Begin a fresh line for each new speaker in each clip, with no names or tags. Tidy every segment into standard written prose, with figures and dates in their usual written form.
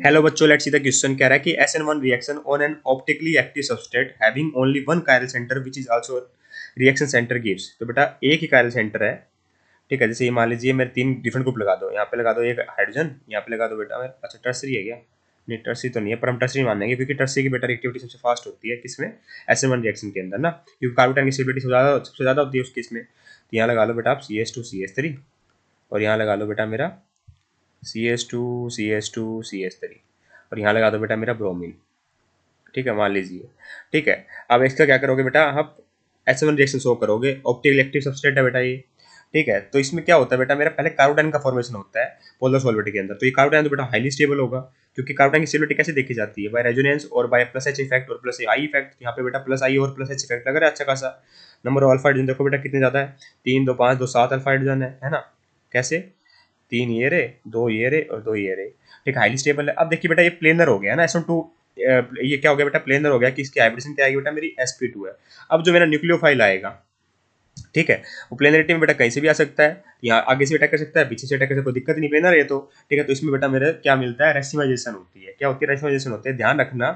Hello बच्चों, let's see the question. कह रहा है कि SN1 reaction on an optically active substrate having only one chiral centre which is also reaction centre gives. तो बेटा एक ही कायरल सेंटर है, ठीक है। जैसे ये मान लीजिए मेरे तीन डिफरेंट ग्रुप लगा दो, यहाँ पे लगा दो एक हाइड्रोजन, यहाँ पे लगा दो बेटा अच्छा टर्सरी है क्या? नहीं टर्सरी तो नहीं है, पर हम टर्सरी मानेंगे क्योंकि टर्सरी की बेटा रिएक्टिविटी सबसे फास्ट होती है किसमें? SN1 रिएक्शन के अंदर ना, क्योंकि कार्बोटाइन की स्टेबिलिटी सबसे ज़्यादा होती है उसकी इसमें। तो यहाँ लगा लो बेटा आप CH2CH3 और यहाँ लगा लो बेटा मेरा CH2CH2CH3 और यहाँ लगा दो बेटा मेरा ब्रोमीन, ठीक है मान लीजिए। ठीक है, अब इसका क्या करोगे बेटा, आप SN1 रिएक्शन शो करोगे, ऑप्टिकल एक्टिव सबस्ट्रेट है बेटा ये। ठीक है, तो इसमें क्या होता है बेटा, मेरा पहले कार्बोटाइन का फॉर्मेशन होता है पोलर सॉल्वेंट के अंदर। तो ये कार्बोटाइन तो बेटा हाईली स्टेबल होगा, क्योंकि कार्बोटाइन की स्टेबिलिटी कैसे देखी जाती है? बाय रेजोनेंस और बाय प्लस H इफेक्ट और प्लस आई इफेक्ट। यहाँ पे बेटा प्लस आई और प्लस H इफेक्ट लग रहा है अच्छा खासा। नंबर ऑफ अल्फा हाइड्रोजन देखो बेटा कितने ज्यादा है, 3 2 5 2 7 अल्फा हाइड्रोजन है ना। कैसे? 3 ये रे, 2 ये रे और 2 ये रे। ठीक, हाईली स्टेबल है। अब देखिए बेटा ये प्लेनर हो गया ना SN2, ये क्या हो गया बेटा, प्लेनर हो गया कि इसकी हाइब्रिडेशन क्या आएगी बेटा, मेरी sp2 है। अब जो मेरा न्यूक्लियोफाइल आएगा, ठीक है, वो प्लेनरिटी में बेटा कहीं से भी आ सकता है, यहाँ आगे से अटैक कर सकता है, पीछे से अटैक कर सकता है, कोई दिक्कत नहीं, प्लेनर है तो। ठीक है, तो इसमें बेटा मेरे क्या मिलता है, रेसिमाइजेशन होती है। क्या होती है? रेसिमाइजेशन होती है। ध्यान रखना,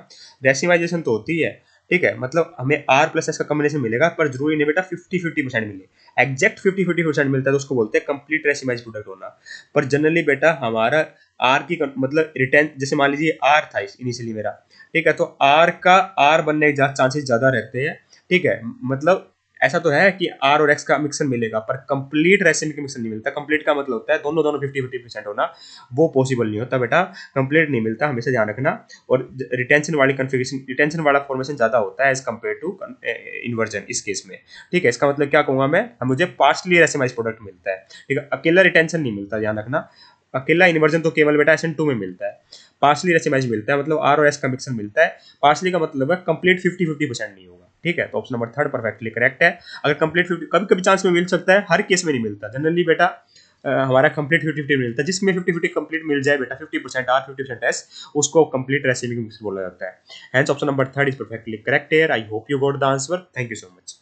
रेसिमाइजेशन तो होती है, ठीक है, मतलब हमें R+S का कॉम्बिनेशन मिलेगा, पर जरूरी नहीं बेटा 50-50% मिले। एग्जैक्ट 50-50% मिलता है तो उसको बोलते हैं कंप्लीट रेसिमाइज प्रोडक्ट होना। पर जनरली बेटा हमारा आर की मतलब रिटेन, जैसे मान लीजिए R था इनिशियली मेरा, ठीक है, तो R का R बनने के चांसेस ज्यादा रहते हैं। ठीक है, मतलब ऐसा तो है कि R और X का मिक्सर मिलेगा, पर कंप्लीट रेसिमिक मिक्सर नहीं मिलता। कंप्लीट का मतलब होता है दोनों दोनों 50-50% होना, वो पॉसिबल नहीं होता बेटा, कंप्लीट नहीं मिलता, हमेशा ध्यान रखना। और रिटेंशन वाली कन्फिगरेशन, रिटेंशन वाला फॉर्मेशन ज्यादा होता है एज कम्पेयर टू इन्वर्जन इस केस में। ठीक है, इसका मतलब क्या कहूंगा मैं, मुझे पार्शली रेसिमाइज प्रोडक्ट मिलता है, ठीक है, अकेला रिटेंशन नहीं मिलता, ध्यान रखना। अकेला इन्वर्जन तो केवल बेटा SN2 में मिलता है, पार्शली रेसिमाइज मिलता है, मतलब R और S का मिक्सर मिलता है। पार्शली का मतलब है कंप्लीट 50-50% नहीं होगा। ठीक है, तो option number third perfectly correct है। अगर कंप्लीट 50 कभी कभी चांस में मिल सकता है, हर केस में नहीं मिलता। जनरली बेटा हमारा कंप्लीट 50-50 मिलता है, जिसमें 50-50 कंप्लीट मिल जाए बेटा, 50% R 50% S, उसको कंप्लीट रेसिमिक मिक्सर बोला जाता है। Hence option number third is perfectly correct here. I hope you got the answer. Thank you so much.